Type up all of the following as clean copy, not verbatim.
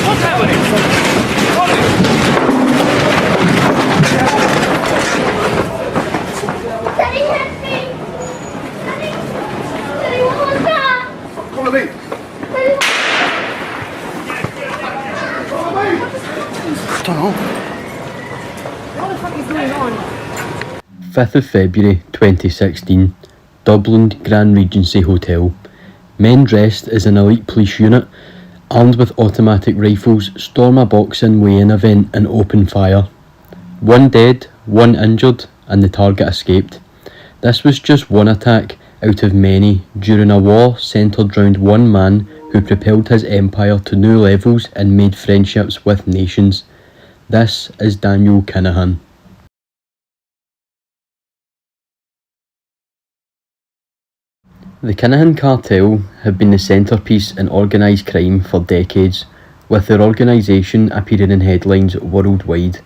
What's happening? Daddy, help me! Daddy! Daddy, what was that? Follow me. I don't know. What the fuck is going on? 5th of February 2016, Dublin Grand Regency Hotel. Men dressed as an elite police unit, armed with automatic rifles, storm a boxing weigh-in event and open fire. 1 dead, 1 injured, and the target escaped. This was just one attack out of many during a war centred round one man who propelled his empire to new levels and made friendships with nations. This is Daniel Kinahan. The Kinahan Cartel have been the centrepiece in organised crime for decades, with their organisation appearing in headlines worldwide.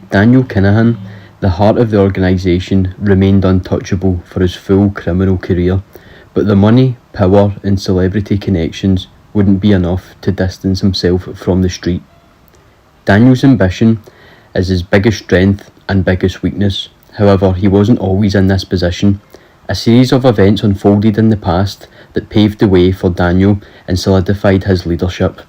Daniel Kinahan, the heart of the organisation, remained untouchable for his full criminal career, but the money, power and celebrity connections wouldn't be enough to distance himself from the street. Daniel's ambition is his biggest strength and biggest weakness. However, he wasn't always in this position. A series of events unfolded in the past that paved the way for Daniel and solidified his leadership.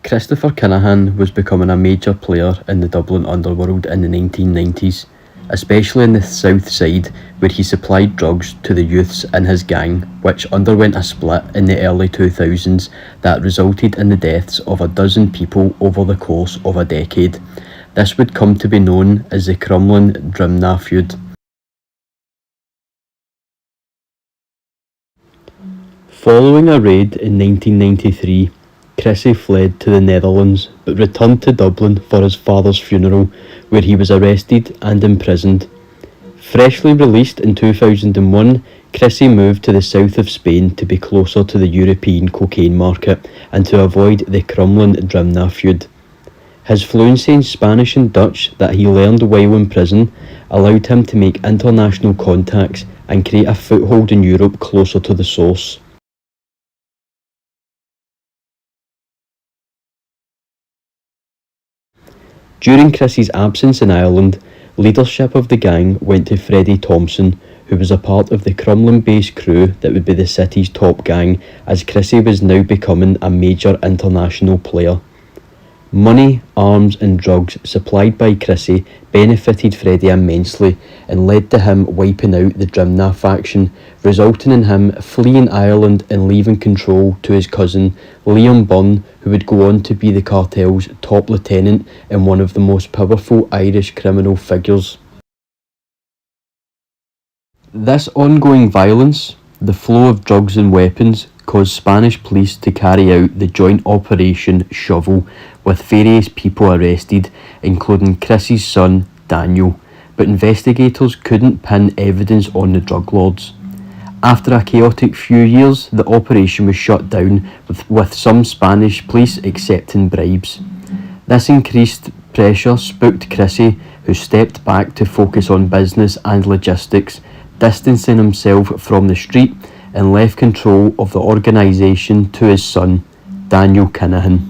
Christopher Kinahan was becoming a major player in the Dublin underworld in the 1990s, especially in the south side where he supplied drugs to the youths in his gang, which underwent a split in the early 2000s that resulted in the deaths of a dozen people over the course of a decade. This would come to be known as the Crumlin-Drimnagh feud. Following a raid in 1993, Chrissy fled to the Netherlands but returned to Dublin for his father's funeral, where he was arrested and imprisoned. Freshly released in 2001, Chrissy moved to the south of Spain to be closer to the European cocaine market and to avoid the Crumlin-Drimnagh feud. His fluency in Spanish and Dutch that he learned while in prison allowed him to make international contacts and create a foothold in Europe closer to the source. During Chrissy's absence in Ireland, leadership of the gang went to Freddie Thompson, who was a part of the Crumlin-based crew that would be the city's top gang, as Chrissy was now becoming a major international player. Money, arms and drugs supplied by Chrissy benefited Freddie immensely and led to him wiping out the Drimnagh faction, resulting in him fleeing Ireland and leaving control to his cousin Liam Byrne, who would go on to be the cartel's top lieutenant and one of the most powerful Irish criminal figures. This ongoing violence, the flow of drugs and weapons, caused Spanish police to carry out the joint Operation Shovel, with various people arrested, including Chrissy's son, Daniel, but investigators couldn't pin evidence on the drug lords. After a chaotic few years, the operation was shut down, with some Spanish police accepting bribes. This increased pressure spooked Chrissy, who stepped back to focus on business and logistics, distancing himself from the street, and left control of the organisation to his son, Daniel Kinahan.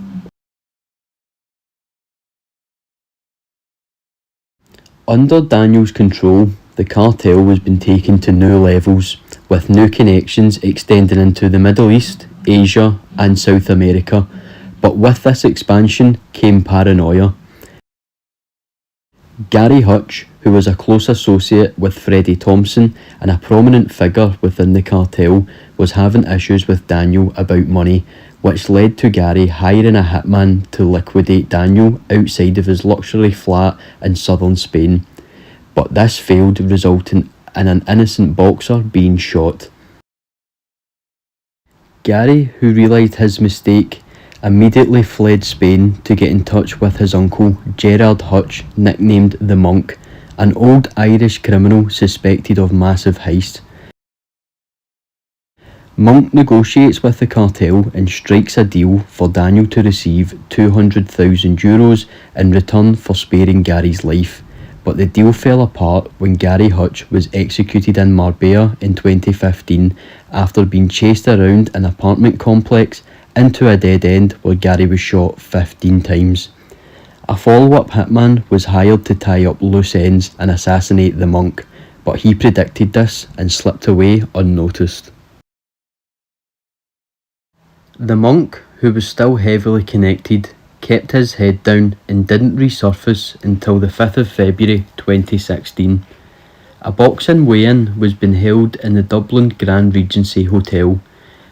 Under Daniel's control, the cartel was being taken to new levels, with new connections extending into the Middle East, Asia and South America, but with this expansion came paranoia. Gary Hutch, who was a close associate with Freddie Thompson and a prominent figure within the cartel, was having issues with Daniel about money, which led to Gary hiring a hitman to liquidate Daniel outside of his luxury flat in southern Spain. But this failed, resulting in an innocent boxer being shot. Gary, who realised his mistake, immediately fled Spain to get in touch with his uncle, Gerard Hutch, nicknamed the Monk, an old Irish criminal suspected of massive heist. Monk negotiates with the cartel and strikes a deal for Daniel to receive €200,000 in return for sparing Gary's life, but the deal fell apart when Gary Hutch was executed in Marbella in 2015 after being chased around an apartment complex into a dead end where Gary was shot 15 times. A follow-up hitman was hired to tie up loose ends and assassinate the monk, but he predicted this and slipped away unnoticed. The monk, who was still heavily connected, kept his head down and didn't resurface until the 5th of February 2016. A boxing weigh-in was being held in the Dublin Grand Regency Hotel.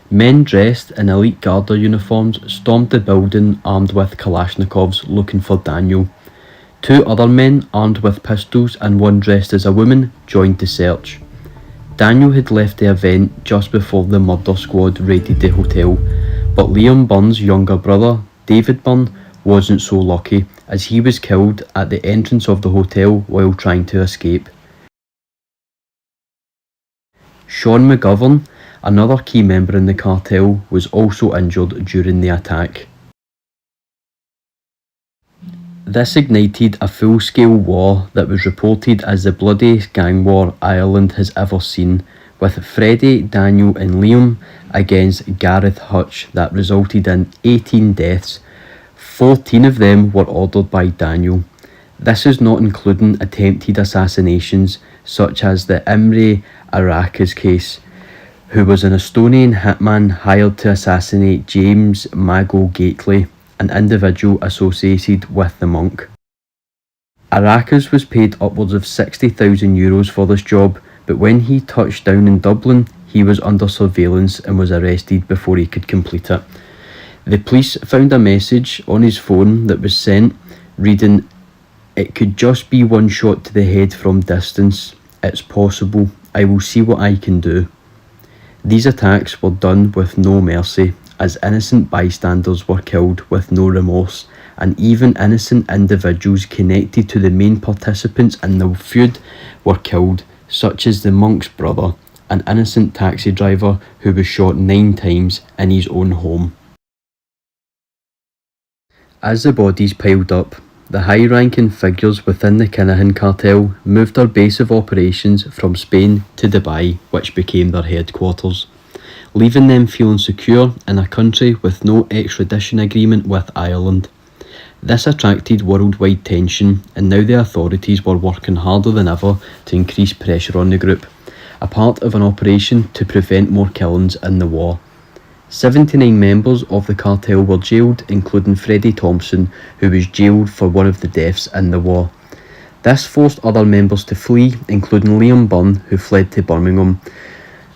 Men dressed in elite Garda uniforms stormed the building armed with Kalashnikovs looking for Daniel. 2 other men armed with pistols and one dressed as a woman joined the search. Daniel had left the event just before the murder squad raided the hotel, but Liam Byrne's younger brother, David Byrne, wasn't so lucky as he was killed at the entrance of the hotel while trying to escape. Sean McGovern, another key member in the cartel, was also injured during the attack. This ignited a full-scale war that was reported as the bloodiest gang war Ireland has ever seen, with Freddie, Daniel and Liam against Gareth Hutch that resulted in 18 deaths. 14 of them were ordered by Daniel. This is not including attempted assassinations such as the Imre Arakas case, who was an Estonian hitman hired to assassinate James Mago Gately, an individual associated with the monk. Arakas was paid upwards of €60,000 for this job, but when he touched down in Dublin, he was under surveillance and was arrested before he could complete it. The police found a message on his phone that was sent, reading, "It could just be one shot to the head from distance. It's possible. I will see what I can do." These attacks were done with no mercy, as innocent bystanders were killed with no remorse, and even innocent individuals connected to the main participants in the feud were killed, such as the monk's brother, an innocent taxi driver who was shot 9 times in his own home. As the bodies piled up, the high-ranking figures within the Kinahan cartel moved their base of operations from Spain to Dubai, which became their headquarters, leaving them feeling secure in a country with no extradition agreement with Ireland. This attracted worldwide tension, and now the authorities were working harder than ever to increase pressure on the group, a part of an operation to prevent more killings in the war. 79 members of the cartel were jailed, including Freddie Thompson, who was jailed for one of the deaths in the war. This forced other members to flee, including Liam Byrne, who fled to Birmingham.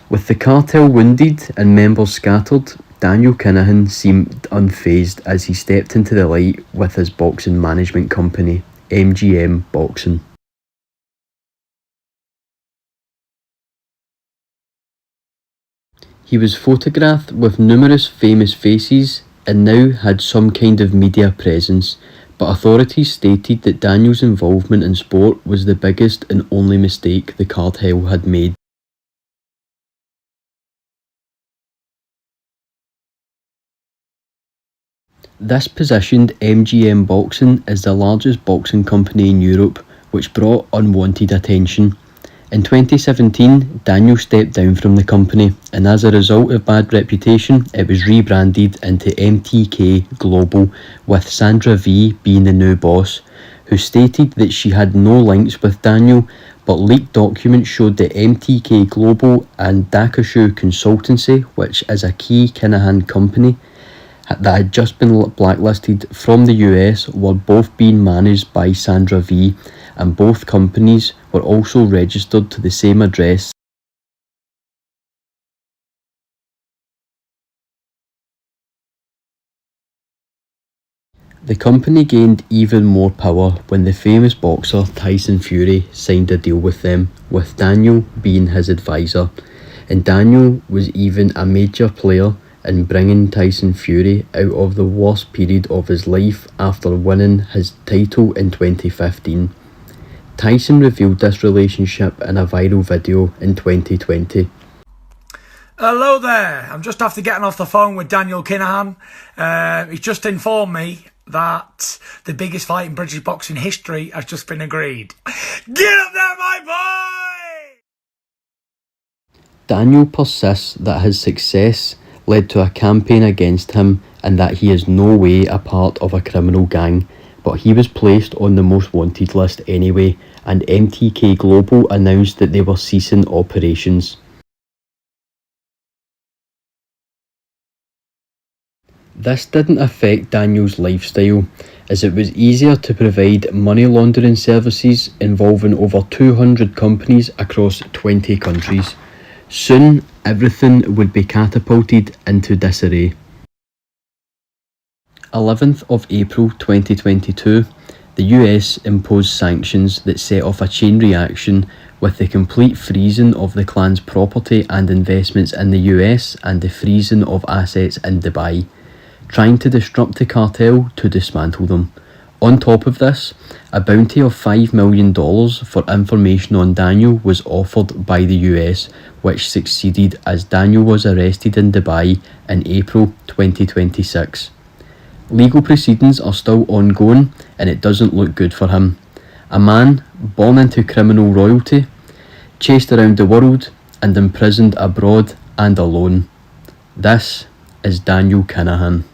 With the cartel wounded and members scattered, Daniel Kinahan seemed unfazed as he stepped into the light with his boxing management company, MGM Boxing. He was photographed with numerous famous faces and now had some kind of media presence, but authorities stated that Daniel's involvement in sport was the biggest and only mistake the cartel had made. This positioned MGM Boxing as the largest boxing company in Europe, which brought unwanted attention. In 2017, Daniel stepped down from the company, and as a result of bad reputation, it was rebranded into MTK Global, with Sandra V being the new boss, who stated that she had no links with Daniel, but leaked documents showed that MTK Global and Dakashu Consultancy, which is a key Kinahan company that had just been blacklisted from the US, were both being managed by Sandra V, and both companies were also registered to the same address. The company gained even more power when the famous boxer Tyson Fury signed a deal with them, with Daniel being his advisor, and Daniel was even a major player in bringing Tyson Fury out of the worst period of his life after winning his title in 2015. Tyson revealed this relationship in a viral video in 2020. Hello there. I'm just after getting off the phone with Daniel Kinahan. He's just informed me that the biggest fight in British boxing history has just been agreed. Get up there, my boy! Daniel persists that his success led to a campaign against him and that he is no way a part of a criminal gang, but he was placed on the most wanted list anyway, and MTK Global announced that they were ceasing operations. This didn't affect Daniel's lifestyle, as it was easier to provide money laundering services involving over 200 companies across 20 countries. Soon, everything would be catapulted into disarray. 11th of April 2022, the US imposed sanctions that set off a chain reaction with the complete freezing of the clan's property and investments in the US and the freezing of assets in Dubai, trying to disrupt the cartel to dismantle them. On top of this, a bounty of $5 million for information on Daniel was offered by the US, which succeeded as Daniel was arrested in Dubai in April 2026. Legal proceedings are still ongoing and it doesn't look good for him. A man born into criminal royalty, chased around the world and imprisoned abroad and alone. This is Daniel Kinahan.